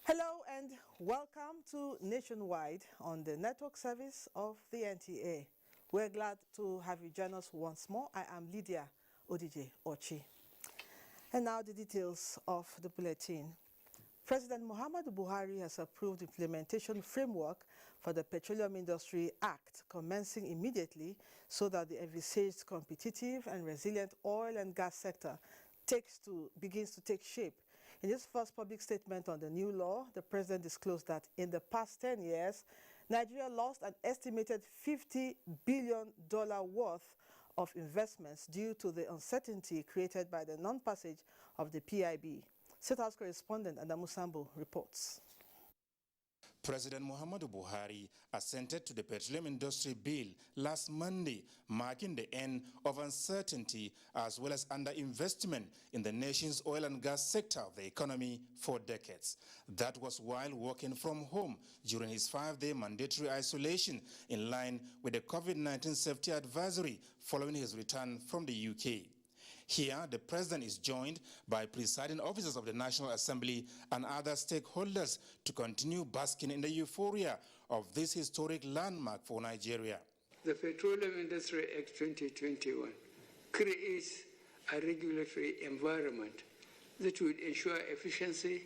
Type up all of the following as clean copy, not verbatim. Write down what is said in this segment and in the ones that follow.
Hello and welcome to Nationwide on the network service of the NTA. We're glad to have you join us once more. I am Lydia Odije Ochi. And now the details of the bulletin. President Muhammadu Buhari has approved the implementation framework for the Petroleum Industry Act, commencing immediately so that the envisaged competitive and resilient oil and gas sector begins to take shape. In his first public statement on the new law, the president disclosed that in the past 10 years, Nigeria lost an estimated $50 billion worth of investments due to the uncertainty created by the non-passage of the PIB. State House correspondent Adamu Sambo reports. President Muhammadu Buhari assented to the Petroleum Industry Bill last Monday, marking the end of uncertainty as well as underinvestment in the nation's oil and gas sector of the economy for decades. That was while working from home during his 5-day mandatory isolation in line with the COVID-19 safety advisory following his return from the UK. Here, the president is joined by presiding officers of the National Assembly and other stakeholders to continue basking in the euphoria of this historic landmark for Nigeria. The Petroleum Industry Act 2021 creates a regulatory environment that would ensure efficiency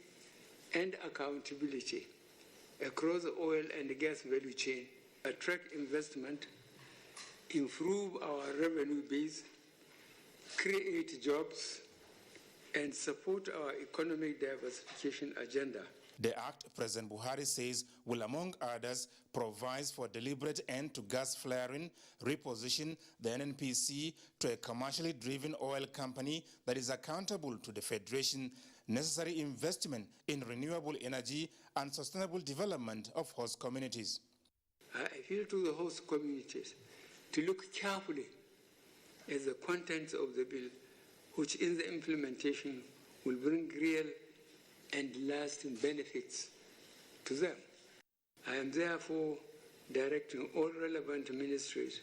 and accountability across the oil and gas value chain, attract investment, improve our revenue base, create jobs, and support our economic diversification agenda. The act, President Buhari says, will, among others, provide for deliberate end to gas flaring, reposition the NNPC to a commercially driven oil company that is accountable to the Federation, necessary investment in renewable energy and sustainable development of host communities. I appeal to the host communities to look carefully at the contents of the bill, which in the implementation will bring real and lasting benefits to them. I am therefore directing all relevant ministries,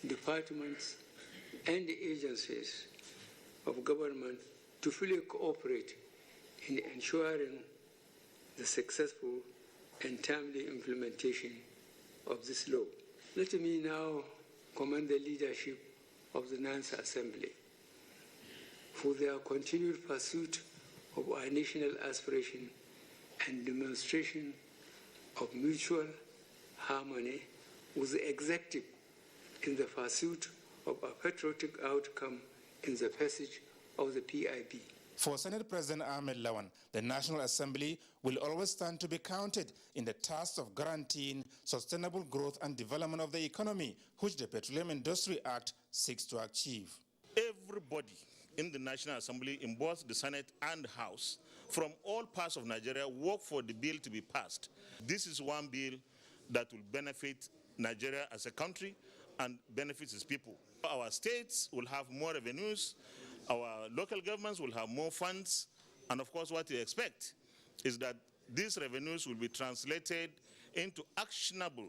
departments, and agencies of government to fully cooperate in ensuring the successful and timely implementation of this law. Let me now commend the leadership of the National Assembly for their continued pursuit of our national aspiration and demonstration of mutual harmony with the executive in the pursuit of a patriotic outcome in the passage of the PIB. For Senate President Ahmed Lawan, the National Assembly will always stand to be counted in the task of guaranteeing sustainable growth and development of the economy, which the Petroleum Industry Act seeks to achieve. Everybody in the National Assembly, in both the Senate and House, from all parts of Nigeria, work for the bill to be passed. This is one bill that will benefit Nigeria as a country and benefits its people. Our states will have more revenues, our local governments will have more funds, and of course what we expect is that these revenues will be translated into actionable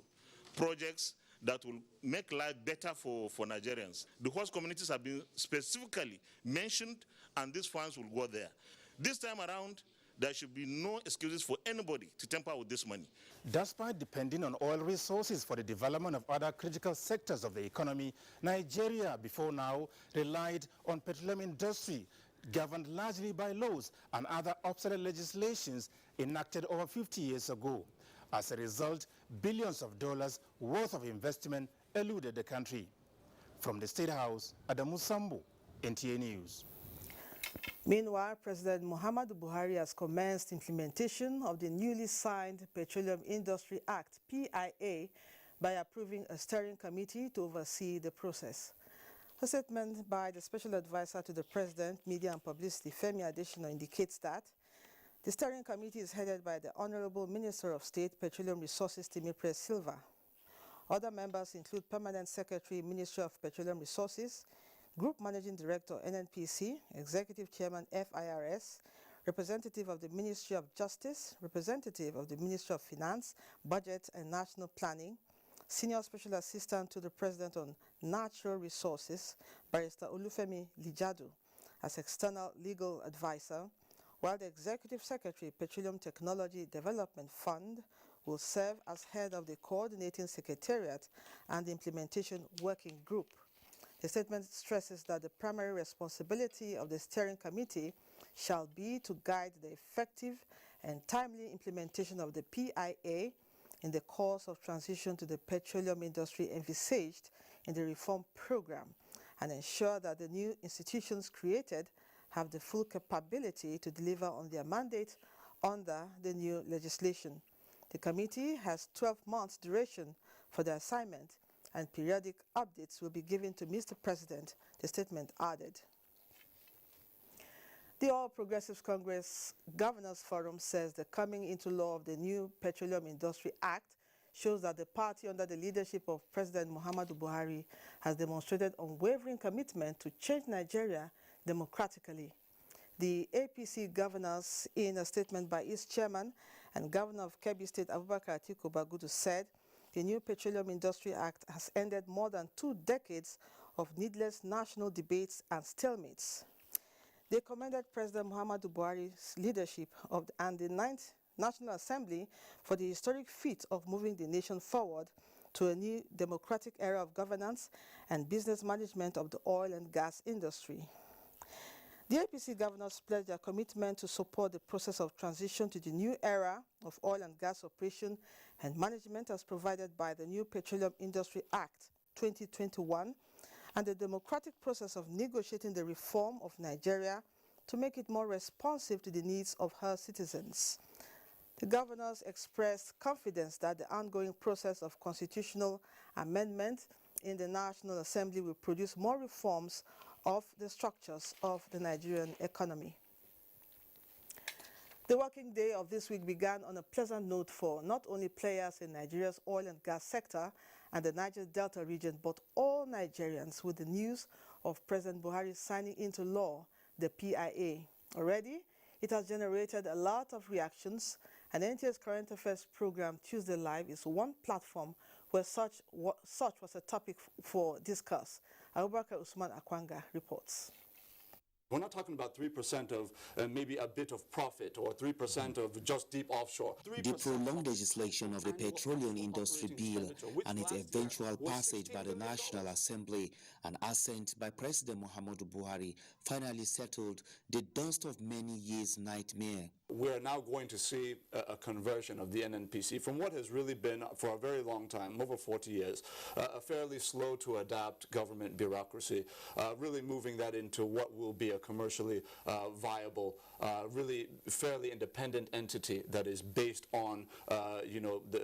projects that will make life better for Nigerians. The host communities have been specifically mentioned, and these funds will go there. This time around, there should be no excuses for anybody to tamper with this money. Despite depending on oil resources for the development of other critical sectors of the economy, Nigeria before now relied on petroleum industry, governed largely by laws and other obsolete legislations enacted over 50 years ago. As a result, billions of dollars worth of investment eluded the country. From the State House, Adamu Sambo, NTA News. Meanwhile, President Muhammadu Buhari has commenced implementation of the newly signed Petroleum Industry Act, PIA, by approving a steering committee to oversee the process. A statement by the Special Advisor to the President, Media and Publicity, Femi Adesina, indicates that the steering committee is headed by the Honorable Minister of State, Petroleum Resources, Timipre Silva. Other members include Permanent Secretary, Ministry of Petroleum Resources, Group Managing Director, NNPC, Executive Chairman, FIRS, representative of the Ministry of Justice, representative of the Ministry of Finance, Budget and National Planning, Senior Special Assistant to the President on Natural Resources, Barrister Olufemi Lijadu, as External Legal Advisor, while the Executive Secretary, Petroleum Technology Development Fund, will serve as head of the Coordinating Secretariat and the Implementation Working Group. The statement stresses that the primary responsibility of the steering committee shall be to guide the effective and timely implementation of the PIA in the course of transition to the petroleum industry envisaged in the reform program, and ensure that the new institutions created have the full capability to deliver on their mandate under the new legislation. The committee has 12 months duration for the assignment, and periodic updates will be given to Mr. President, the statement added. The All Progressives Congress Governors Forum says the coming into law of the new Petroleum Industry Act shows that the party under the leadership of President Muhammadu Buhari has demonstrated unwavering commitment to change Nigeria democratically. The APC governors, in a statement by its chairman and Governor of Kebbi State, Abubakar Atiku Bagudu, said the new Petroleum Industry Act has ended more than 2 decades of needless national debates and stalemates. They commended President Muhammadu Buhari's leadership and the 9th National Assembly for the historic feat of moving the nation forward to a new democratic era of governance and business management of the oil and gas industry. The APC governors pledged their commitment to support the process of transition to the new era of oil and gas operation and management as provided by the new Petroleum Industry Act 2021 and the democratic process of negotiating the reform of Nigeria to make it more responsive to the needs of her citizens. The governors expressed confidence that the ongoing process of constitutional amendment in the National Assembly will produce more reforms of the structures of the Nigerian economy. The working day of this week began on a pleasant note for not only players in Nigeria's oil and gas sector and the Niger Delta region, but all Nigerians with the news of President Buhari signing into law the PIA. Already, it has generated a lot of reactions, and NTA's Current Affairs program, Tuesday Live, is one platform where such was a topic for discuss. Abubakar Usman Akwanga reports. We're not talking about 3% of maybe a bit of profit or 3% of just deep offshore. The prolonged legislation of the Petroleum Industry Bill and its eventual passage by the National Assembly and assent by President Muhammadu Buhari finally settled the dust of many years' nightmare. We're now going to see a conversion of the NNPC from what has really been, for a very long time, over 40 years, a fairly slow to adapt government bureaucracy, really moving that into what will be a commercially viable, really fairly independent entity that is based on,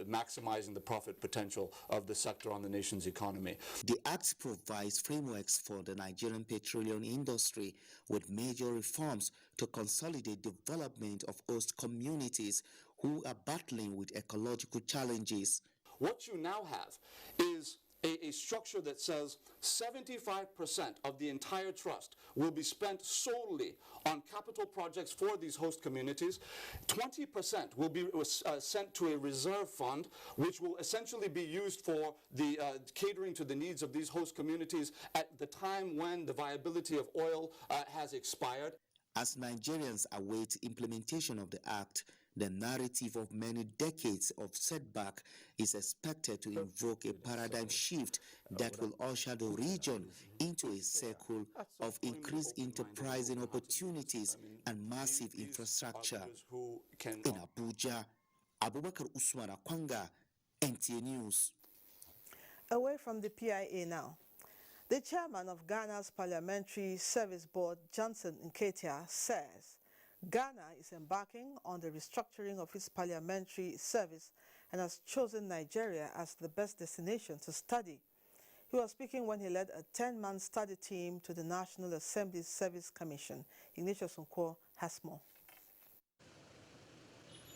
maximizing the profit potential of the sector on the nation's economy. The Act provides frameworks for the Nigerian petroleum industry with major reforms to consolidate development of host communities who are battling with ecological challenges. What you now have is a structure that says 75% of the entire trust will be spent solely on capital projects for these host communities. 20% will be sent to a reserve fund, which will essentially be used for the catering to the needs of these host communities at the time when the viability of oil has expired. As Nigerians await implementation of the Act, the narrative of many decades of setback is expected to invoke a paradigm shift that will usher the region into a circle of increased enterprising opportunities and massive infrastructure. In Abuja, Abubakar Usman Akwanga, NTA News. Away from the PIA now. The chairman of Ghana's Parliamentary Service Board, Johnson Nketia, says Ghana is embarking on the restructuring of its parliamentary service and has chosen Nigeria as the best destination to study. He was speaking when he led a 10-man study team to the National Assembly Service Commission. Ignatius Nkwo has more.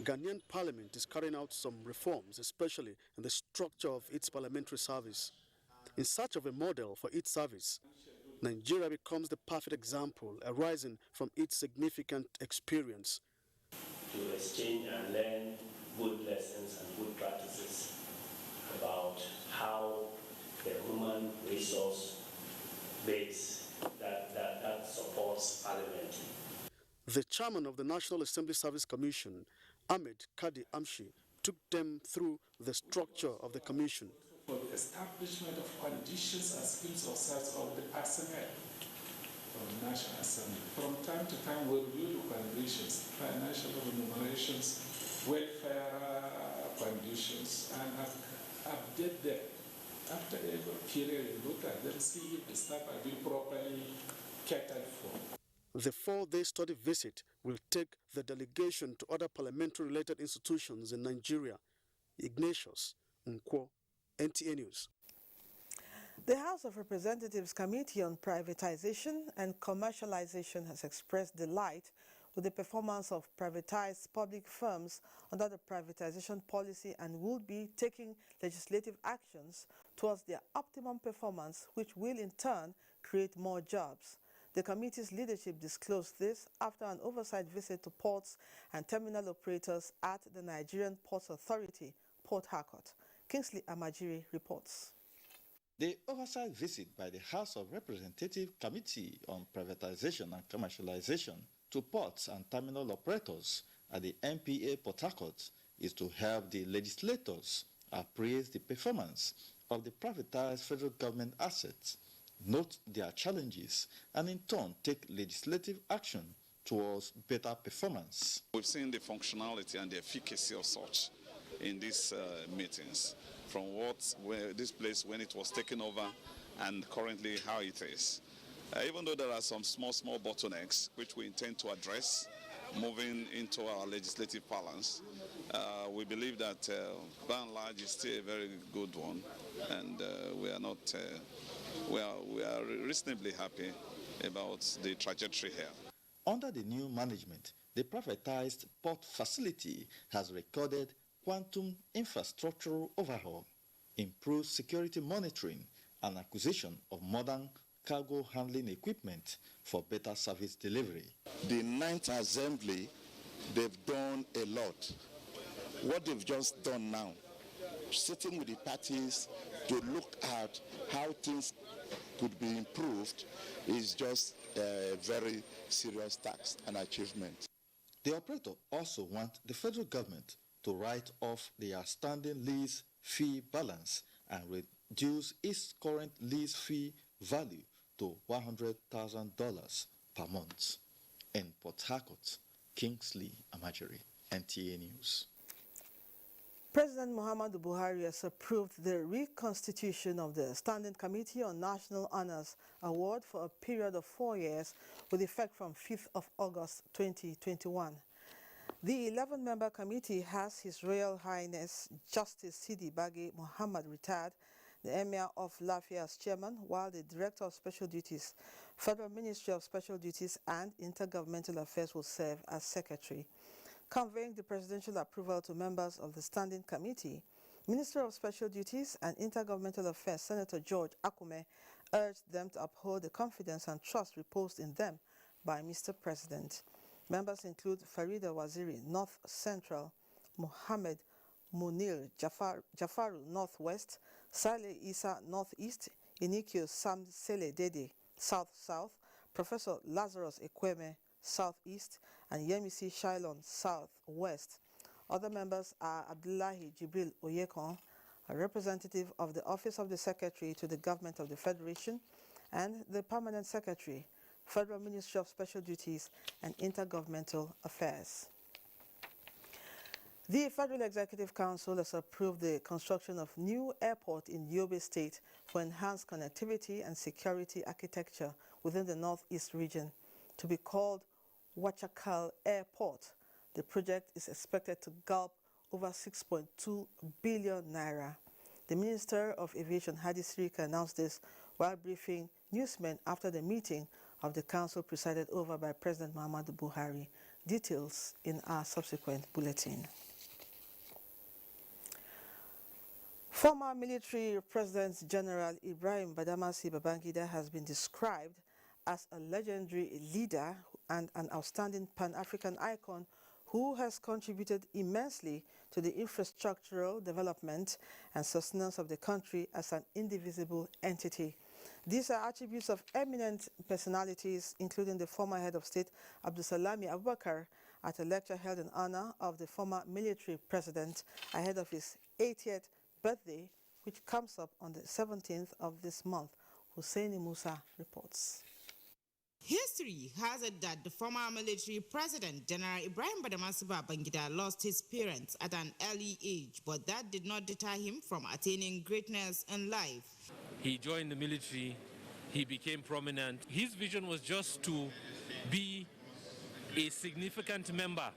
Ghanaian Parliament is carrying out some reforms, especially in the structure of its parliamentary service. In search of a model for its service, Nigeria becomes the perfect example arising from its significant experience. To exchange and learn good lessons and good practices about how the human resource base that supports Parliament. The chairman of the National Assembly Service Commission, Ahmed Kadi Amshi, took them through the structure of the commission. For the establishment of conditions and schemes of service of the personnel of the National Assembly. From time to time, we review the conditions, financial remunerations, welfare conditions, and update them. After every period, we look at them, see if the staff are being properly catered for. The 4-day study visit will take the delegation to other parliamentary-related institutions in Nigeria. Ignatius Nkwo, NTA News. The House of Representatives Committee on Privatization and Commercialization has expressed delight with the performance of privatized public firms under the privatization policy and will be taking legislative actions towards their optimum performance, which will in turn create more jobs. The committee's leadership disclosed this after an oversight visit to ports and terminal operators at the Nigerian Ports Authority, Port Harcourt. Kingsley Amajiri reports. The oversight visit by the House of Representatives Committee on Privatization and Commercialization to ports and terminal operators at the NPA Port Harcourt is to help the legislators appraise the performance of the privatized federal government assets, note their challenges, and in turn take legislative action towards better performance. We've seen the functionality and the efficacy of such in these meetings, from this place when it was taken over and currently how it is. Even though there are some small bottlenecks which we intend to address moving into our legislative balance, we believe that by and large it's still a very good one, and we are reasonably happy about the trajectory here. Under the new management, the privatized port facility has recorded quantum infrastructural overhaul, improved security monitoring, and acquisition of modern cargo handling equipment for better service delivery. The 9th Assembly, they've done a lot. What they've just done now, sitting with the parties to look at how things could be improved, is just a very serious task and achievement. The operator also wants the federal government to write off the outstanding lease fee balance and reduce its current lease fee value to $100,000 per month. In Port Harcourt, Kingsley Amajiri, NTA News. President Muhammadu Buhari has approved the reconstitution of the Standing Committee on National Honors Award for a period of 4 years with effect from 5th of August 2021. The 11-member committee has His Royal Highness Justice Sidi Bagi Muhammad retired, the Emir of Lafia as chairman, while the Director of Special Duties, Federal Ministry of Special Duties and Intergovernmental Affairs will serve as secretary. Conveying the presidential approval to members of the Standing Committee, Minister of Special Duties and Intergovernmental Affairs Senator George Akume urged them to uphold the confidence and trust reposed in them by Mr. President. Members include Farida Waziri, North Central, Mohammed Munir Jafaru, Northwest, Saleh Isa, Northeast, Inikio Sam Sele Dede, South-South, Professor Lazarus Ekweme, Southeast, and Yemisi Shailon, Southwest. Other members are Abdullahi Jibril Oyekon, a representative of the Office of the Secretary to the Government of the Federation, and the Permanent Secretary, Federal Ministry of Special Duties and Intergovernmental Affairs. The Federal Executive Council has approved the construction of new airport in Yobe State for enhanced connectivity and security architecture within the Northeast region, to be called Wachakal Airport. The project is expected to gulp over 6.2 billion naira. The Minister of Aviation, Hadi Sirika, announced this while briefing newsmen after the meeting of the council presided over by President Muhammadu Buhari. Details in our subsequent bulletin. Former military President General Ibrahim Badamasi Babangida has been described as a legendary leader and an outstanding Pan-African icon who has contributed immensely to the infrastructural development and sustenance of the country as an indivisible entity. These are attributes of eminent personalities, including the former head of state, Abdulsalami Abubakar, at a lecture held in honor of the former military president ahead of his 80th birthday, which comes up on the 17th of this month. Husseini Musa reports. History has it that the former military president, General Ibrahim Badamasi Babangida, lost his parents at an early age, but that did not deter him from attaining greatness in life. He joined the military, he became prominent. His vision was just to be a significant member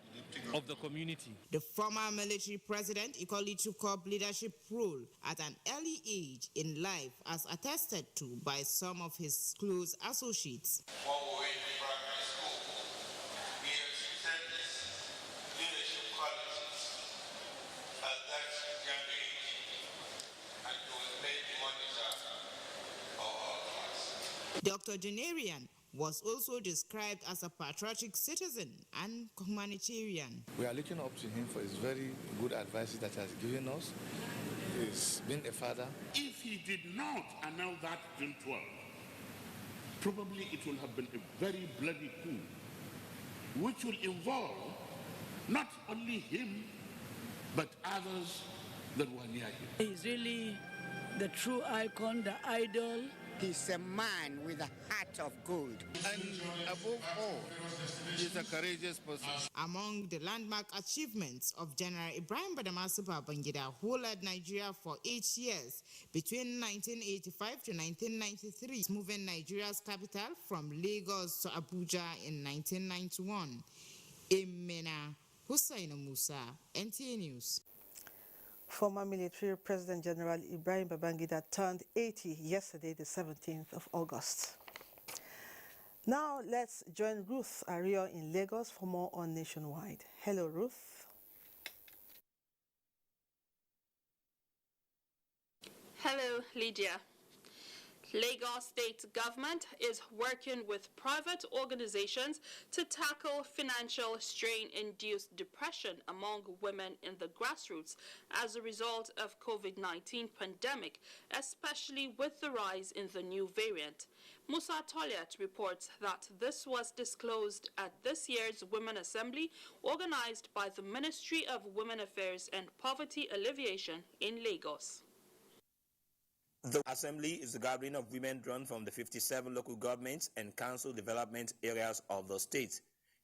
of the community. The former military president equally took up leadership role at an early age in life, as attested to by some of his close associates. Dr. Nigerian was also described as a patriotic citizen and humanitarian. We are looking up to him for his very good advice that he has given us. He's been a father. If he did not announce that June 12, probably it will have been a very bloody coup, which will involve not only him, but others that were near him. He's really the true icon, the idol. He's a man with a heart of gold. And above all, he's a courageous person. Among the landmark achievements of General Ibrahim Badamasi Babangida, who led Nigeria for 8 years between 1985 to 1993, moving Nigeria's capital from Lagos to Abuja in 1991. Emena Hussein Musa, NTA News. Former military President General Ibrahim Babangida turned 80 yesterday, the 17th of August. Now let's join Ruth Ario in Lagos for more on Nationwide. Hello, Ruth. Hello, Lydia. Lagos State government is working with private organizations to tackle financial strain-induced depression among women in the grassroots as a result of COVID-19 pandemic, especially with the rise in the new variant. Musa Toliat reports that this was disclosed at this year's Women Assembly organized by the Ministry of Women Affairs and Poverty Alleviation in Lagos. The Assembly is the gathering of women drawn from the 57 local governments and council development areas of the state.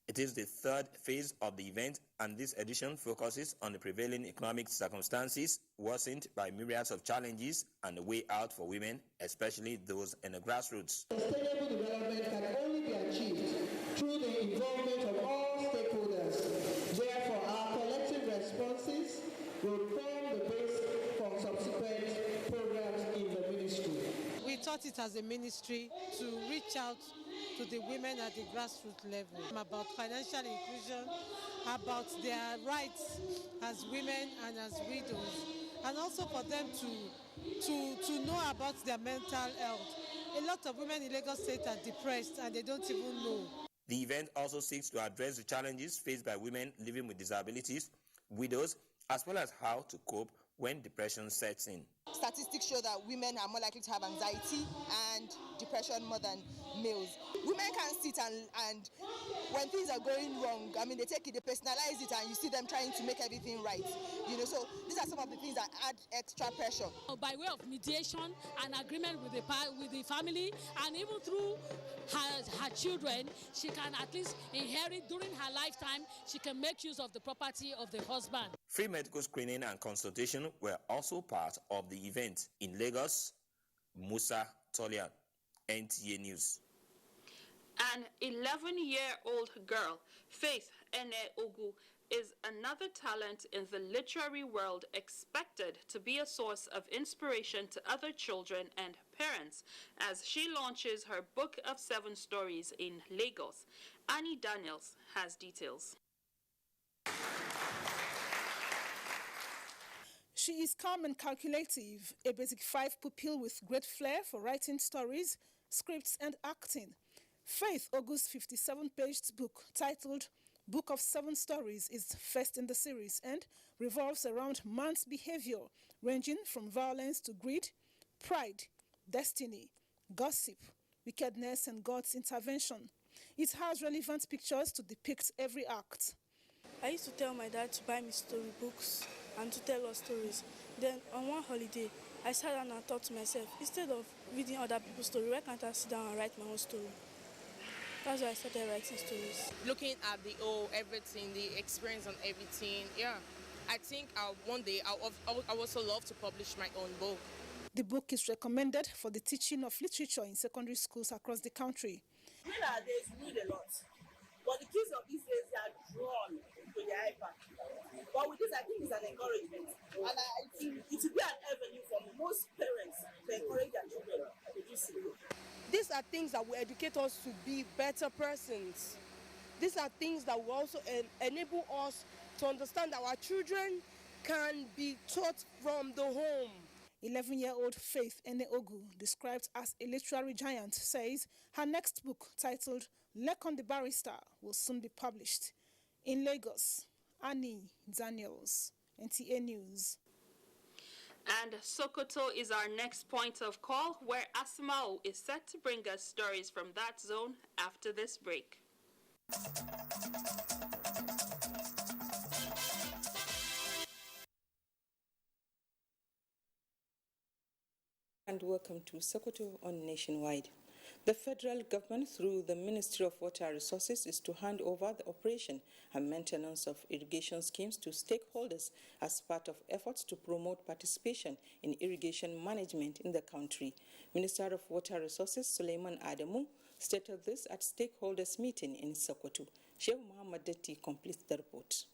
It is the third phase of the event, and this edition focuses on the prevailing economic circumstances worsened by myriads of challenges and the way out for women, especially those in the grassroots. Sustainable development can only be achieved through the involvement of all stakeholders. Therefore, our collective responses will form the base for subsequent programs in the ministry. We thought it as a ministry to reach out to the women at the grassroots level about financial inclusion, about their rights as women and as widows, and also for them to know about their mental health. A lot of women in Lagos State are depressed and they don't even know. The event also seeks to address the challenges faced by women living with disabilities, widows, as well as how to cope when depression sets in. Statistics show that women are more likely to have anxiety and depression more than males. Women can sit and when things are going wrong, I mean, they take it, they personalize it, and you see them trying to make everything right. You know, so these are some of the things that add extra pressure. By way of mediation and agreement with the family, and even through her children, she can at least inherit during her lifetime. She can make use of the property of the husband. Free medical screening and consultation were also part of the event. In Lagos, Musa Tolian, NTA News. An 11-year-old girl, Faith Ene-Ogu, is another talent in the literary world expected to be a source of inspiration to other children and parents as she launches her book of 7 stories in Lagos. Annie Daniels has details. She is calm and calculative, a basic 5 pupil with great flair for writing stories, scripts, and acting. Faith Ogu's 57-page book titled Book of 7 Stories is first in the series and revolves around man's behavior, ranging from violence to greed, pride, destiny, gossip, wickedness, and God's intervention. It has relevant pictures to depict every act. I used to tell my dad to buy me storybooks and to tell us stories. Then on one holiday, I sat down and thought to myself, instead of reading other people's stories, why can't I sit down and write my own story? That's why I started writing stories. Looking at the everything, the experience and everything, yeah. I think one day I'll also love to publish my own book. The book is recommended for the teaching of literature in secondary schools across the country. Nowadays, we read a lot. But the kids of these days, they are drawn to the iPad. But with this, I think it's an encouragement. And I think it will be an avenue for most parents to encourage their children to do so. These are things that will educate us to be better persons. These are things that will also enable us to understand that our children can be taught from the home. 11-year-old Faith Ene-Ogu, described as a literary giant, says her next book, titled Lekon the Barrister, will soon be published. In Lagos, Annie Daniels, NTA News. And Sokoto is our next point of call, where Asmao is set to bring us stories from that zone after this break. And welcome to Sokoto on Nationwide. The federal government, through the Ministry of Water Resources, is to hand over the operation and maintenance of irrigation schemes to stakeholders as part of efforts to promote participation in irrigation management in the country. Minister of Water Resources Suleiman Adamu stated this at stakeholders meeting in Sokoto. Sheikh Muhammad Detti completes the report.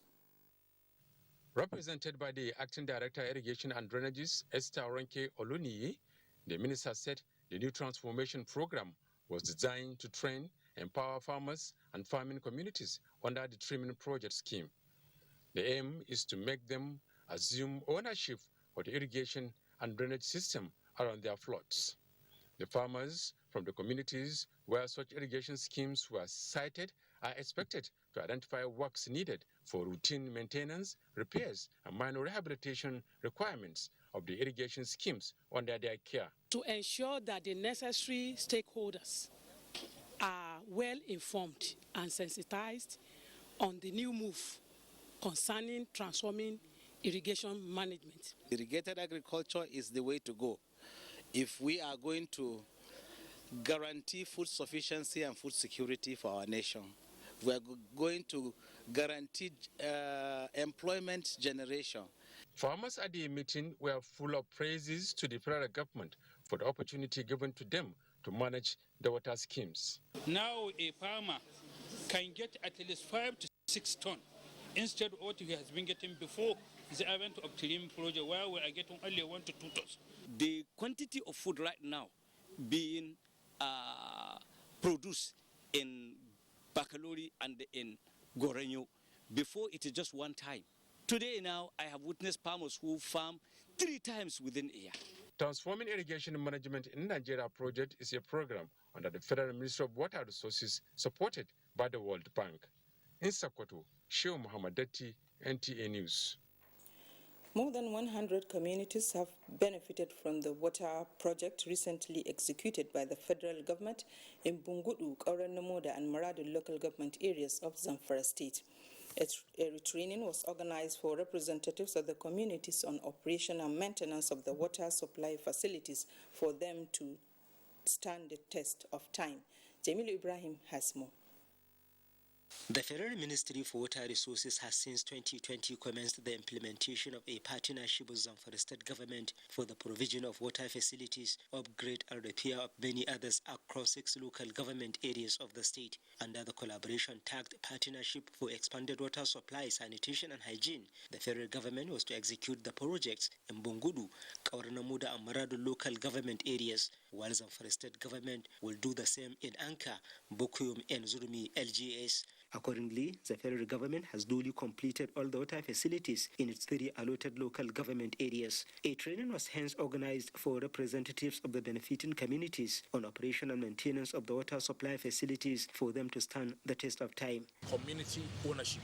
Represented by the Acting Director Irrigation and Drainages, Esther Orenke Oluniyi, the minister said the new transformation program was designed to train, empower farmers and farming communities under the Trimming Project scheme. The aim is to make them assume ownership of the irrigation and drainage system around their floods. The farmers from the communities where such irrigation schemes were sited are expected to identify works needed for routine maintenance, repairs, and minor rehabilitation requirements of the irrigation schemes under their care. To ensure that the necessary stakeholders are well informed and sensitized on the new move concerning transforming irrigation management. Irrigated agriculture is the way to go. If we are going to guarantee food sufficiency and food security for our nation, we are going to guarantee employment generation. Farmers at the meeting were full of praises to the federal government for the opportunity given to them to manage the water schemes. Now a farmer can get at least 5 to 6 tons instead of what he has been getting before the advent of Trimming Project, where we are getting only 1 to 2 tons. The quantity of food right now being produced in Bakalori and in Gorenyo, before it is just one time. Today now, I have witnessed farmers who farm 3 times within a year. Transforming Irrigation Management in Nigeria project is a program under the Federal Ministry of Water Resources supported by the World Bank. In Sokoto, Sheikh Muhammad Detti, NTA News. More than 100 communities have benefited from the water project recently executed by the federal government in Bungudu, Kauranamoda and Maradu local government areas of Zamfara state. A training was organized for representatives of the communities on operation and maintenance of the water supply facilities for them to stand the test of time. Jamilu Ibrahim has more. The Federal Ministry for Water Resources has since 2020 commenced the implementation of a partnership with Zamfara State Government for the provision of water facilities, upgrade and repair of many others across 6 local government areas of the state. Under the collaboration tagged Partnership for Expanded Water Supply, Sanitation and Hygiene, the federal government was to execute the projects in Bungudu, Kauranamuda and Maradu local government areas, while Zamfara State Government will do the same in Anka, Bokuyum and Zurmi LGS. Accordingly, the federal government has duly completed all the water facilities in its 3 allotted local government areas. A training was hence organized for representatives of the benefiting communities on operation and maintenance of the water supply facilities for them to stand the test of time. Community ownership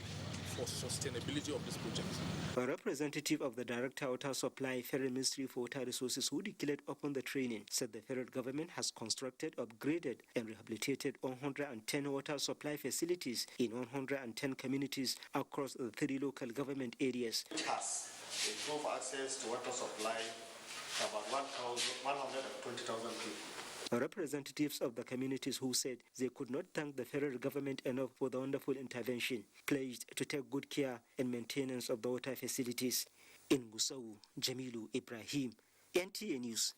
for sustainability of this project. A representative of the Director of Water Supply, Federal Ministry for Water Resources, who declared upon the training, said the federal government has constructed, upgraded and rehabilitated 110 water supply facilities in 110 communities across the 3 local government areas. Which has improved access to water supply to about 120,000 people. Representatives of the communities who said they could not thank the federal government enough for the wonderful intervention, pledged to take good care and maintenance of the water facilities. In Gusau, Jamilu Ibrahim, NTA News.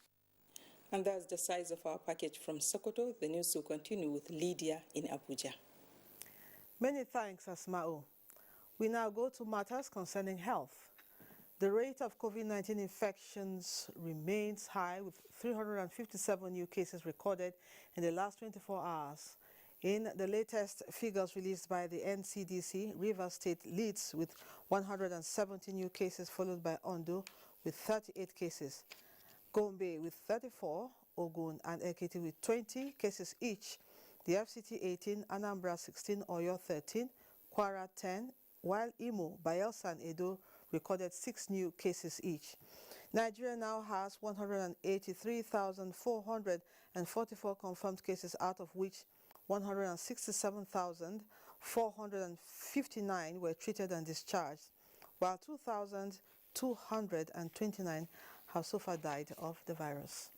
And that's the size of our package from Sokoto. The news will continue with Lydia in Abuja. Many thanks, Asma'u. We now go to matters concerning health. The rate of COVID-19 infections remains high, with 357 new cases recorded in the last 24 hours. In the latest figures released by the NCDC, Rivers State leads with 170 new cases, followed by Ondo with 38 cases, Gombe with 34, Ogun and Ekiti with 20 cases each, the FCT 18, Anambra 16, Oyo 13, Kwara 10, while Imo, Bayelsa and Edo recorded 6 new cases each. Nigeria now has 183,444 confirmed cases, out of which 167,459 were treated and discharged, while 2,229 have so far died of the virus.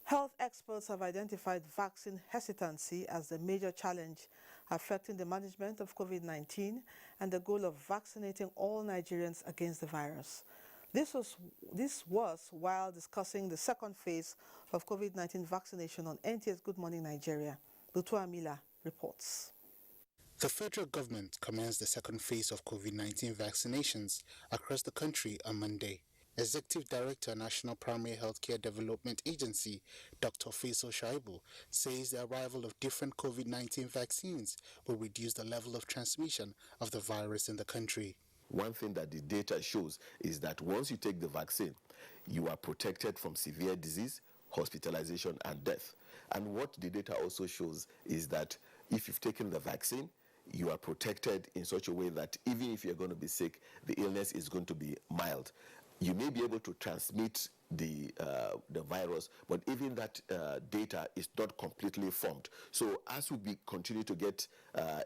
Health experts have identified vaccine hesitancy as the major challenge affecting the management of COVID-19 and the goal of vaccinating all Nigerians against the virus. This was while discussing the second phase of COVID-19 vaccination on NTA's Good Morning Nigeria. Lutu Amila reports. The federal government commenced the second phase of COVID-19 vaccinations across the country on Monday. Executive Director, National Primary Healthcare Development Agency, Dr. Faisal Shaibu, says the arrival of different COVID-19 vaccines will reduce the level of transmission of the virus in the country. One thing that the data shows is that once you take the vaccine, you are protected from severe disease, hospitalization, and death. And what the data also shows is that if you've taken the vaccine, you are protected in such a way that even if you're going to be sick, the illness is going to be mild. You may be able to transmit the virus, but even that data is not completely formed. So as we continue to get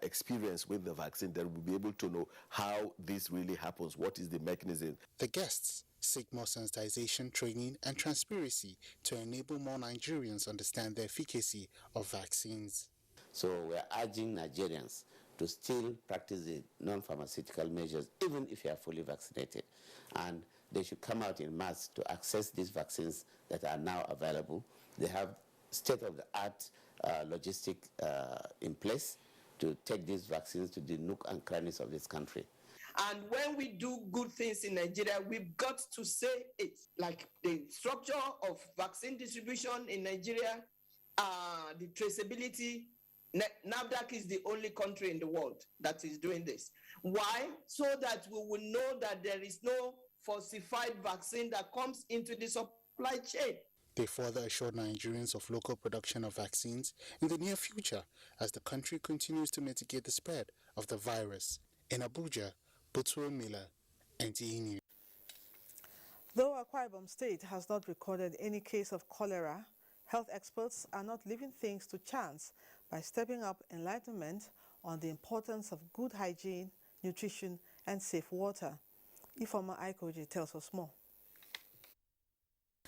experience with the vaccine, then we'll be able to know how this really happens, what is the mechanism. The guests seek more sensitization, training, and transparency to enable more Nigerians understand the efficacy of vaccines. So we're urging Nigerians to still practice the non-pharmaceutical measures, even if you are fully vaccinated. And they should come out in mass to access these vaccines that are now available. They have state-of-the-art logistic in place to take these vaccines to the nook and crannies of this country. And when we do good things in Nigeria, we've got to say it. Like the structure of vaccine distribution in Nigeria, the traceability. NAFDAC is the only country in the world that is doing this. Why? So that we will know that there is no falsified vaccine that comes into the supply chain. They further assured Nigerians of local production of vaccines in the near future as the country continues to mitigate the spread of the virus. In Abuja, Butuo Miller, NTA News. Though Akwa Ibom State has not recorded any case of cholera, health experts are not leaving things to chance by stepping up enlightenment on the importance of good hygiene, nutrition, and safe water. Ifeoma Aikoji tells us more.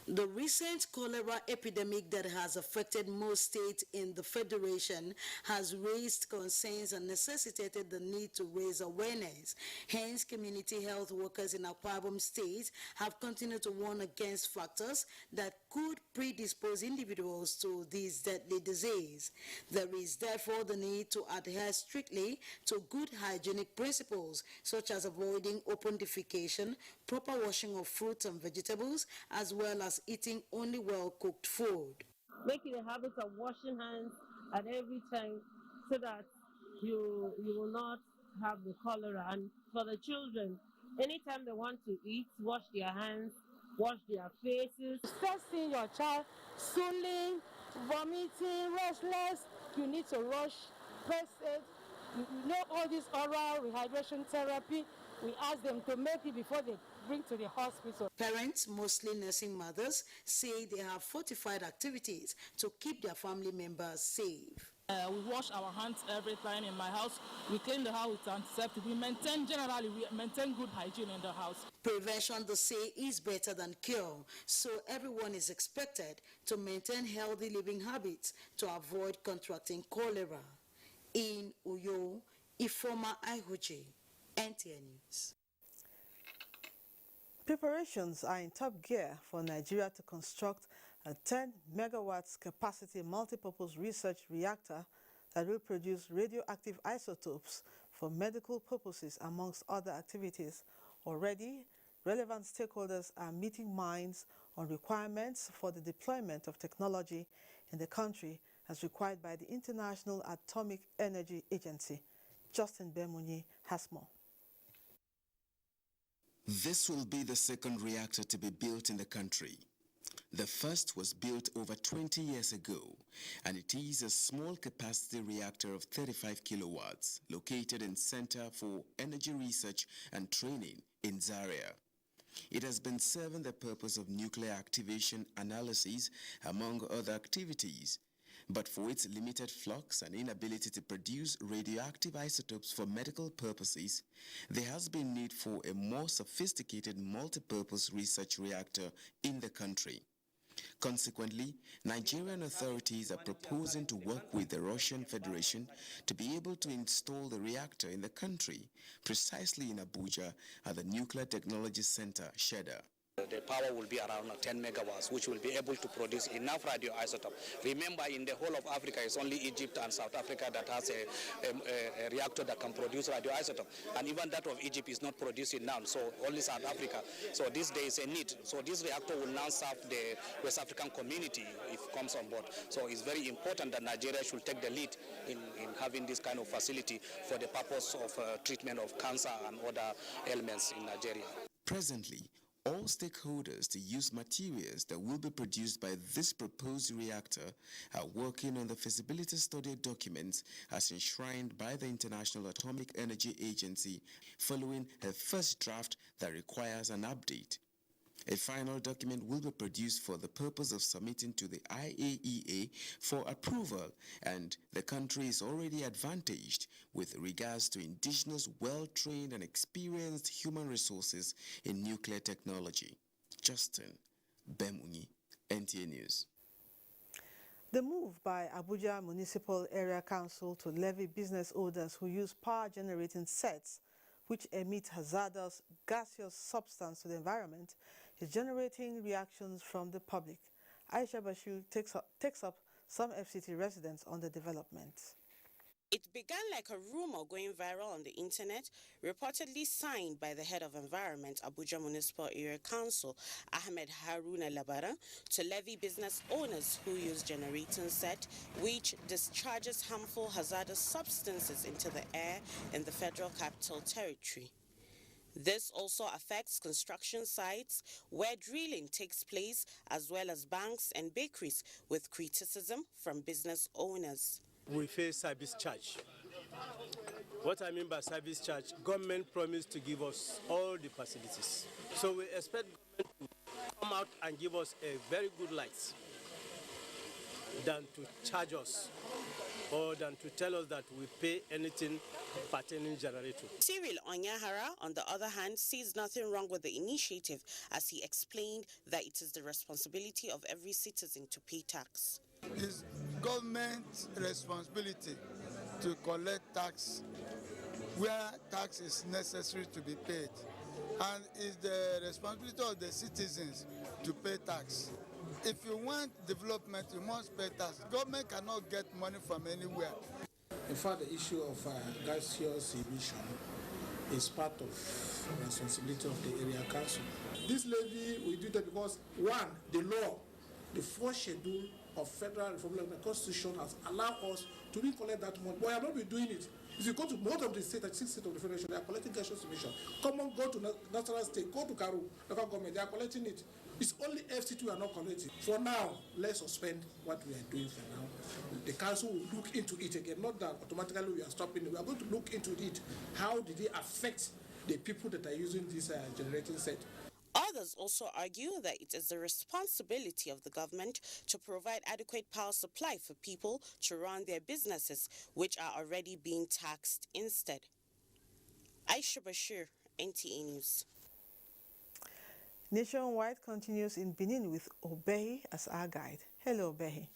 The recent cholera epidemic that has affected most states in the Federation has raised concerns and necessitated the need to raise awareness. Hence, community health workers in Akwa Ibom State have continued to warn against factors that could predispose individuals to this deadly disease. There is therefore the need to adhere strictly to good hygienic principles, such as avoiding open defecation, proper washing of fruits and vegetables, as well as eating only well-cooked food. Make it a habit of washing hands at every time so that you will not have the cholera. And for the children, anytime they want to eat, wash their hands, wash their faces. First seeing your child stooling, vomiting, restless, you need to rush, first aid. You know all this oral rehydration therapy, we ask them to make it before they bring to the hospital. Parents, mostly nursing mothers, say they have fortified activities to keep their family members safe. We wash our hands every time in my house. We clean the house with antiseptic. We maintain good hygiene in the house. Prevention, they say, is better than cure. So everyone is expected to maintain healthy living habits to avoid contracting cholera. In Uyo, Ifeoma Aikoji, NTA News. Preparations are in top gear for Nigeria to construct a 10 megawatts capacity multipurpose research reactor that will produce radioactive isotopes for medical purposes, amongst other activities. Already, relevant stakeholders are meeting minds on requirements for the deployment of technology in the country as required by the International Atomic Energy Agency. Justin Bemunyi has more. This will be the second reactor to be built in the country. The first was built over 20 years ago, and it is a small capacity reactor of 35 kilowatts located in Center for Energy Research and Training in Zaria. It has been serving the purpose of nuclear activation analysis, among other activities. But for its limited flux and inability to produce radioactive isotopes for medical purposes, there has been need for a more sophisticated multipurpose research reactor in the country. Consequently, Nigerian authorities are proposing to work with the Russian Federation to be able to install the reactor in the country, precisely in Abuja at the Nuclear Technology Center, Sheda. The power will be around 10 megawatts, which will be able to produce enough radioisotope. Remember, in the whole of Africa, it's only Egypt and South Africa that has a reactor that can produce radioisotope. And even that of Egypt is not producing now, so only South Africa. So this day is a need. So this reactor will now serve the West African community if it comes on board. So it's very important that Nigeria should take the lead in having this kind of facility for the purpose of treatment of cancer and other ailments in Nigeria. Presently, all stakeholders to use materials that will be produced by this proposed reactor are working on the feasibility study documents as enshrined by the International Atomic Energy Agency, following a first draft that requires an update. A final document will be produced for the purpose of submitting to the IAEA for approval, and the country is already advantaged with regards to indigenous, well-trained and experienced human resources in nuclear technology. Justin Bemunyi, NTA News. The move by Abuja Municipal Area Council to levy business owners who use power generating sets which emit hazardous gaseous substance to the environment is generating reactions from the public. Aisha Bashir takes up some FCT residents on the development. It began like a rumor going viral on the internet, reportedly signed by the head of environment, Abuja Municipal Area Council, Ahmed Haruna Labaran, to levy business owners who use generating set, which discharges harmful hazardous substances into the air in the Federal Capital Territory. This also affects construction sites where drilling takes place, as well as banks and bakeries, with criticism from business owners. We face service charge. What I mean by service charge, government promised to give us all the facilities. So we expect government to come out and give us a very good light than to charge us or than to tell us that we pay anything pertaining generator. Cyril Onyahara, on the other hand, sees nothing wrong with the initiative, as he explained that it is the responsibility of every citizen to pay tax. It's government's responsibility to collect tax where tax is necessary to be paid, and it's the responsibility of the citizens to pay tax. If you want development, you must pay tax. Government cannot get money from anywhere. In fact, the issue of gaseous emission is part of the responsibility of the area council. This levy, we do that because, one, the law, the fourth schedule of Federal Republic of the Constitution has allowed us to recollect that money. We have not been doing it. If you go to most of the states, like 6 states of the Federation, they are collecting gaseous emission. Come on, go to national state, go to Karu, local government, they are collecting it. It's only FCT we are not collecting. For now, let's suspend what we are doing for now. The council will look into it again. Not that automatically we are stopping it. We are going to look into it. How did it affect the people that are using this generating set? Others also argue that it is the responsibility of the government to provide adequate power supply for people to run their businesses, which are already being taxed instead. Aisha Bashir, NTA News. Nationwide continues in Benin with Yobe as our guide. Hello, Yobe.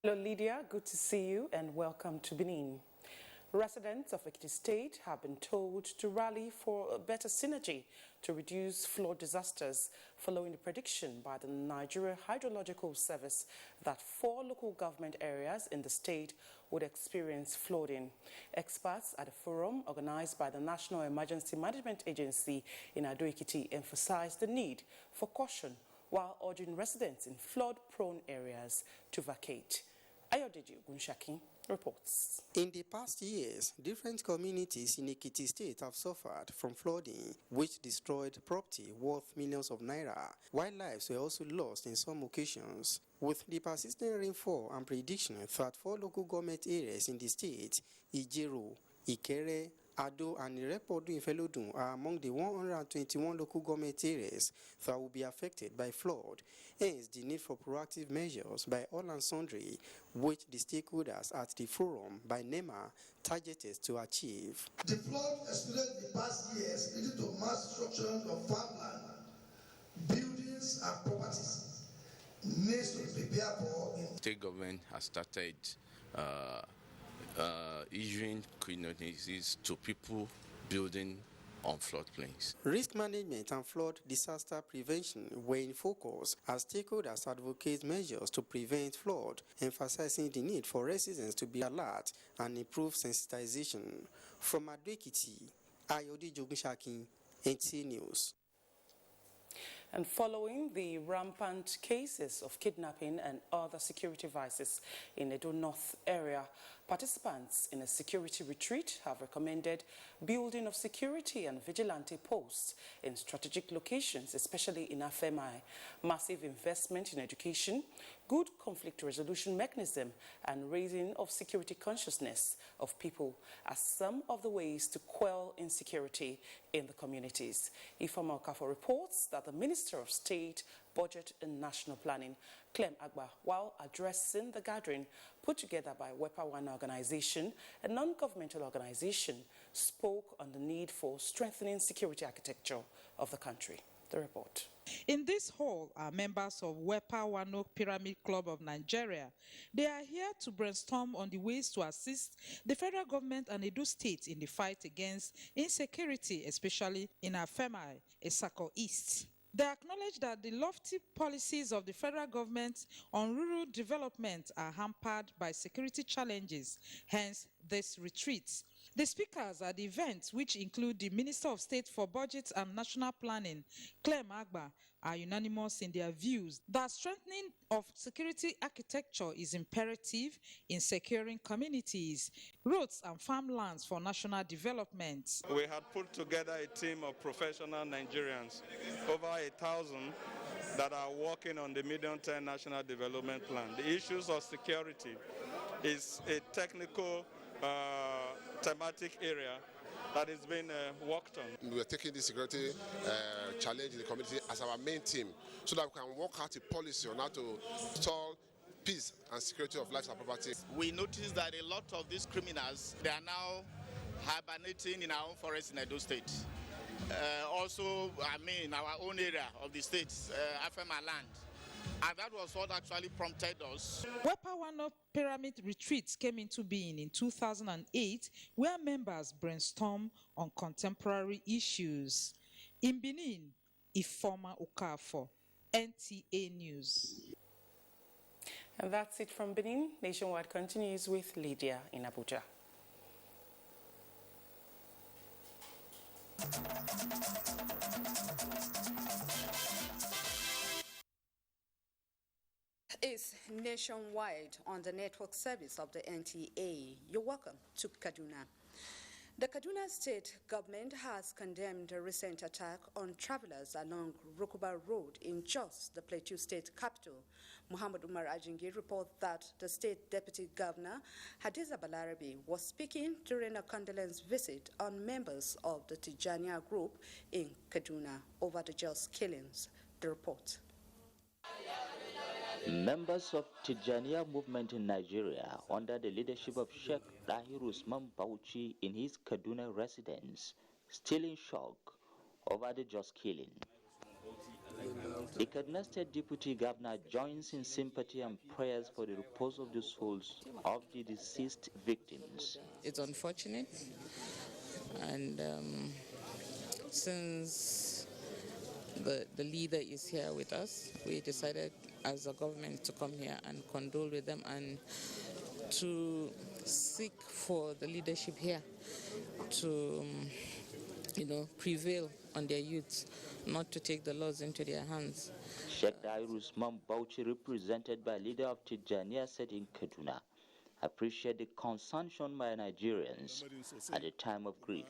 Hello, Lydia. Good to see you and welcome to Benin. Residents of Ekiti State have been told to rally for a better synergy to reduce flood disasters following the prediction by the Nigerian Hydrological Service that 4 local government areas in the state would experience flooding. Experts at a forum organized by the National Emergency Management Agency in Ado-Ekiti emphasized the need for caution while urging residents in flood-prone areas to vacate. Ayodeji Gunshaki reports. In the past years, different communities in Ekiti State have suffered from flooding, which destroyed property worth millions of naira, while lives were also lost in some occasions. With the persistent rainfall and prediction that 4 local government areas in the state, Ijeru, Ikere, Ado and Irepodu in Felodun are among the 121 local government areas that will be affected by flood. Hence, the need for proactive measures by all and sundry, which the stakeholders at the forum by NEMA targeted to achieve. The flood experienced in the past years leading to mass destruction of farmland, buildings and properties needs to be prepared for. State government has started issuing notices to people building on floodplains. Risk management and flood disaster prevention were in focus as stakeholders advocate measures to prevent flood, emphasizing the need for residents to be alert and improve sensitization. From Ado-Ekiti, Ayode Jogunshaki, NTA News. And following the rampant cases of kidnapping and other security vices in Edo North area, participants in a security retreat have recommended building of security and vigilante posts in strategic locations, especially in Afemai, massive investment in education, good conflict resolution mechanism, and raising of security consciousness of people as some of the ways to quell insecurity in the communities. Ifeoma Okafor reports that the Minister of State, Budget and National Planning, Clem Agba, while addressing the gathering put together by WEPA One organization, a non-governmental organization, spoke on the need for strengthening security architecture of the country. The report. In this hall are members of WEPA One Pyramid Club of Nigeria. They are here to brainstorm on the ways to assist the federal government and Edo State in the fight against insecurity, especially in Afemai, Esako East. They acknowledge that the lofty policies of the federal government on rural development are hampered by security challenges, hence this retreat. The speakers at the event, which include the Minister of State for Budget and National Planning, Clem Agba, are unanimous in their views that strengthening of security architecture is imperative in securing communities, roads and farmlands for national development. We had put together a team of professional Nigerians, over 1,000, that are working on the medium-term national development plan. The issues of security is a technical thematic area that is being worked on. We are taking this security challenge in the community as our main team so that we can work out a policy on how to solve peace and security of lives and property. We noticed that a lot of these criminals, they are now hibernating in our own forest in Edo State. Also, in our own area of the state, Afema land. And that was what actually prompted us. Wepa Pyramid Retreat came into being in 2008, where members brainstorm on contemporary issues. In Benin, Ifoma Okafor, NTA News. And that's it from Benin. Nationwide continues with Lydia in Abuja. Is nationwide on the network service of the NTA. You're welcome to Kaduna. The Kaduna State government has condemned a recent attack on travelers along Rukuba Road in Jos, the Plateau State capital. Muhammad Umar Ajingi reports that the state deputy governor, Hadiza Balarabe, was speaking during a condolence visit on members of the Tijaniya group in Kaduna over the Jos killings. The report. Members of Tijaniya movement in Nigeria, under the leadership of Sheikh Dahir Usman Bauchi in his Kaduna residence, still in shock over the Jos killing. The Kaduna State Deputy Governor joins in sympathy and prayers for the repose of the souls of the deceased victims. It's unfortunate, and since the leader is here with us, we decided as a government to come here and condole with them and to seek for the leadership here to, prevail on their youths, not to take the laws into their hands. Sheikh Dahir Usman Bauchi, represented by leader of Tijaniya, said in Kaduna, appreciate the concern shown by Nigerians at a time of grief.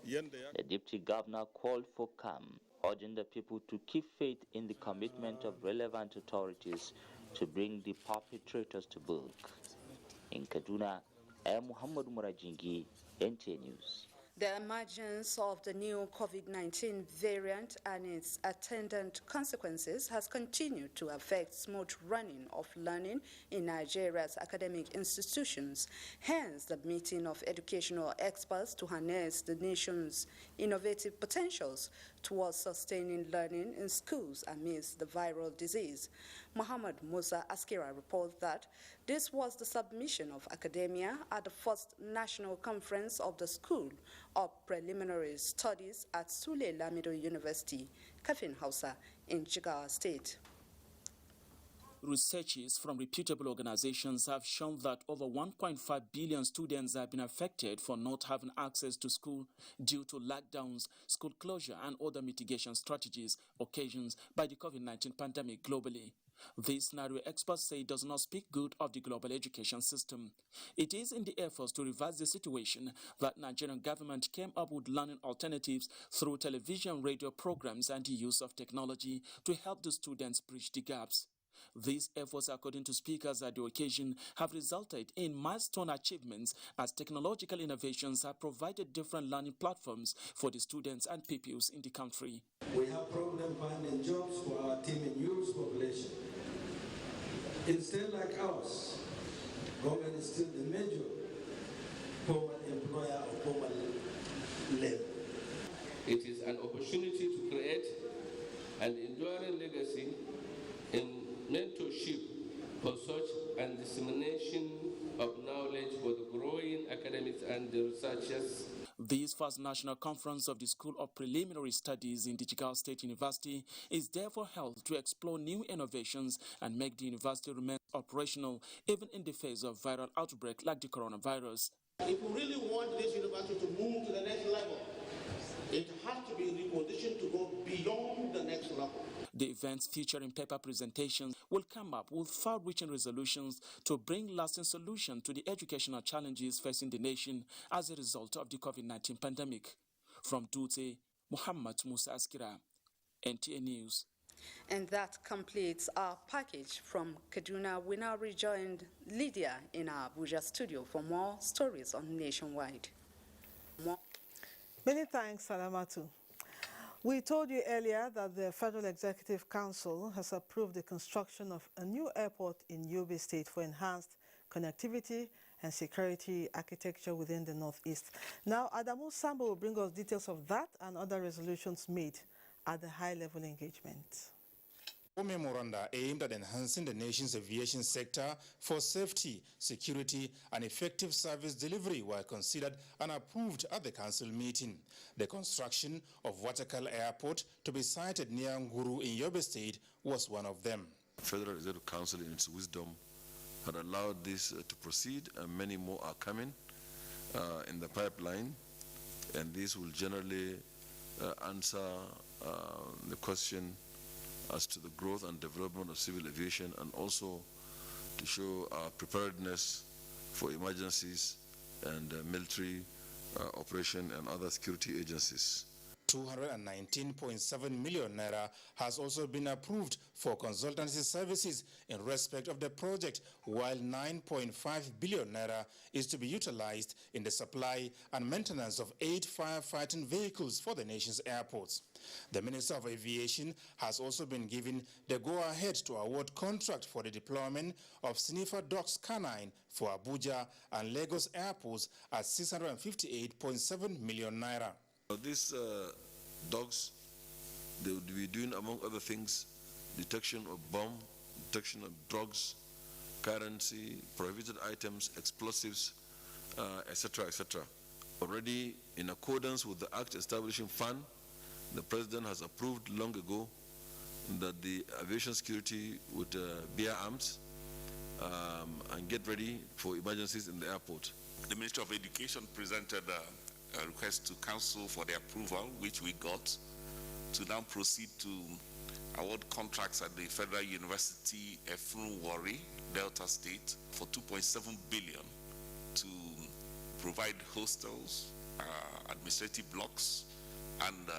The deputy governor called for calm, urging the people to keep faith in the commitment of relevant authorities to bring the perpetrators to book. In Kaduna, I am Muhammad Murajingi, NTA News. The emergence of the new COVID-19 variant and its attendant consequences has continued to affect smooth running of learning in Nigeria's academic institutions. Hence, the meeting of educational experts to harness the nation's innovative potentials towards sustaining learning in schools amidst the viral disease. Muhammad Musa Askira reports that this was the submission of academia at the first national conference of the School of Preliminary Studies at Sule Lamido University, Kafin Hausa, in Jigawa State. Researches from reputable organizations have shown that over 1.5 billion students have been affected for not having access to school due to lockdowns, school closure, and other mitigation strategies occasioned by the COVID-19 pandemic globally. This scenario, experts say, does not speak good of the global education system. It is in the efforts to reverse the situation that Nigerian government came up with learning alternatives through television, radio programs, and the use of technology to help the students bridge the gaps. These efforts, according to speakers at the occasion, have resulted in milestone achievements as technological innovations have provided different learning platforms for the students and pupils in the country. We have problem finding jobs for our team and youth population. Instead, like ours, government is still the major formal employer of formal labor. It is an opportunity to create an enduring legacy in mentorship for such and dissemination of knowledge for the growing academics and the researchers. This first national conference of the School of Preliminary Studies in the Jigawa State University is therefore held to explore new innovations and make the university remain operational even in the face of viral outbreak like the coronavirus. If we really want this university to move to the next level, it has to be repositioned to go beyond the next level. The events featuring paper presentations will come up with far-reaching resolutions to bring lasting solutions to the educational challenges facing the nation as a result of the COVID-19 pandemic. From Dutse, Muhammad Musa Askira, NTA News. And that completes our package from Kaduna. We now rejoined Lydia in our Abuja studio for more stories on Nationwide. Many thanks, Salamatu. We told you earlier that the Federal Executive Council has approved the construction of a new airport in Yobe State for enhanced connectivity and security architecture within the Northeast. Now, Adamu Sambo will bring us details of that and other resolutions made at the high-level engagement. Four memoranda aimed at enhancing the nation's aviation sector for safety, security, and effective service delivery were considered and approved at the council meeting. The construction of Watakal Airport, to be sited near Nguru in Yobe State, was one of them. Federal Executive Council, in its wisdom, had allowed this to proceed, and many more are coming in the pipeline, and this will generally answer the question as to the growth and development of civil aviation, and also to show our preparedness for emergencies and military operation and other security agencies. 219.7 million naira has also been approved for consultancy services in respect of the project, while 9.5 billion naira is to be utilized in the supply and maintenance of 8 firefighting vehicles for the nation's airports. The Minister of Aviation has also been given the go-ahead to award contract for the deployment of sniffer dogs canine for Abuja and Lagos airports at 658.7 million naira. These dogs, they would be doing, among other things, detection of bomb, detection of drugs, currency, prohibited items, explosives, etc., etc. Already, in accordance with the Act establishing fund, the President has approved long ago that the aviation security would bear arms and get ready for emergencies in the airport. The Ministry of Education presented a request to Council for the approval, which we got, to now proceed to award contracts at the Federal University Efun-Warri, Delta State, for 2.7 billion to provide hostels, administrative blocks, and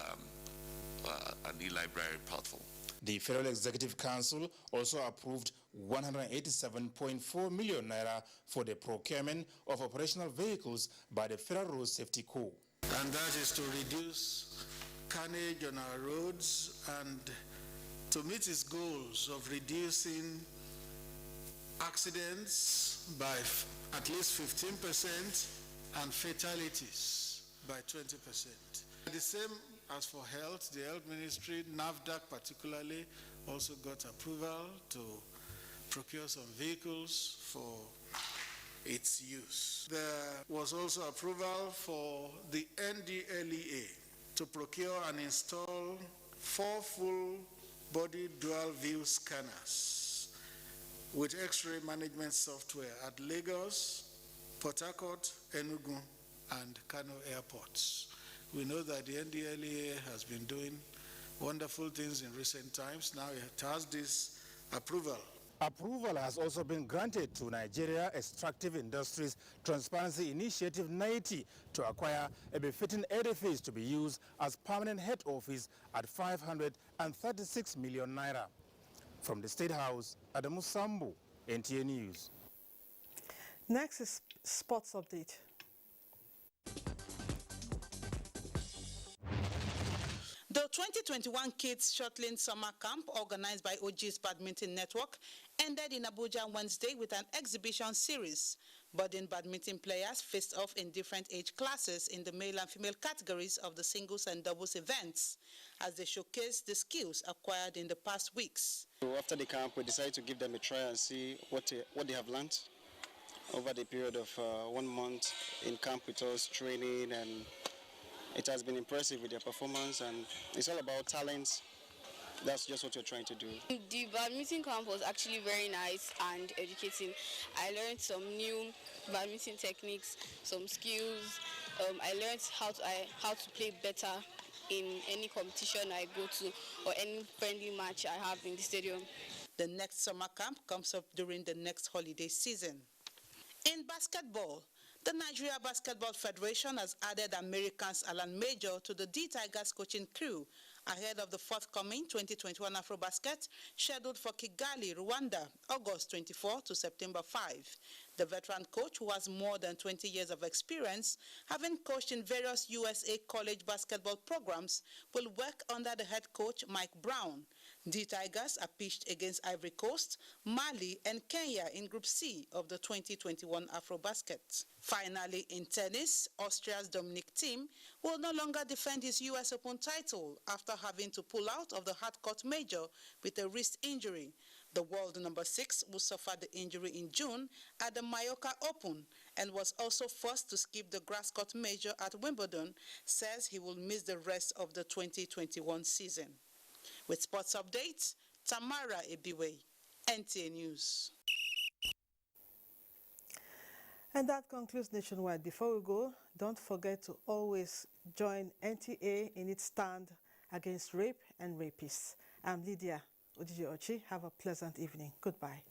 an e-library platform. The Federal Executive Council also approved 187.4 million naira for the procurement of operational vehicles by the Federal Road Safety Corps. And that is to reduce carnage on our roads and to meet its goals of reducing accidents by at least 15% and fatalities by 20%. The same as for health, the health ministry, NAFDAC particularly, also got approval to procure some vehicles for its use. There was also approval for the NDLEA to procure and install 4 full-body dual-view scanners with X-ray management software at Lagos, Port Harcourt, Enugu, and Kano airports. We know that the NDLEA has been doing wonderful things in recent times. Now it has this approval. Approval has also been granted to Nigeria Extractive Industries Transparency Initiative 90 to acquire a befitting edifice to be used as permanent head office at 536 million naira. From the State House, Adamu Sambo, NTA News. Next is sports update. The 2021 Kids Shortling Summer Camp, organized by OG's Badminton Network, ended in Abuja Wednesday with an exhibition series. Budding badminton players faced off in different age classes in the male and female categories of the singles and doubles events, as they showcased the skills acquired in the past weeks. So after the camp, we decided to give them a try and see what they have learned over the period of 1 month in camp with us, training, and it has been impressive with their performance, and it's all about talents. That's just what we're trying to do. The badminton camp was actually very nice and educating. I learned some new badminton techniques, some skills. I learned how to play better in any competition I go to or any friendly match I have in the stadium. The next summer camp comes up during the next holiday season. In basketball, the Nigeria Basketball Federation has added Americans Alan Major to the D-Tigers coaching crew ahead of the forthcoming 2021 AfroBasket scheduled for Kigali, Rwanda, August 24 to September 5. The veteran coach, who has more than 20 years of experience, having coached in various USA college basketball programs, will work under the head coach Mike Brown. The Tigers are pitched against Ivory Coast, Mali, and Kenya in Group C of the 2021 AfroBasket. Finally, in tennis, Austria's Dominic Thiem will no longer defend his US Open title after having to pull out of the hard-court major with a wrist injury. The world number 6 will suffer the injury in June at the Mallorca Open and was also forced to skip the grass-court major at Wimbledon, says he will miss the rest of the 2021 season. With sports updates, Tamara Ebiwe, NTA News. And that concludes Nationwide. Before we go, don't forget to always join NTA in its stand against rape and rapists. I'm Lydia Odije-Ochi. Have a pleasant evening. Goodbye.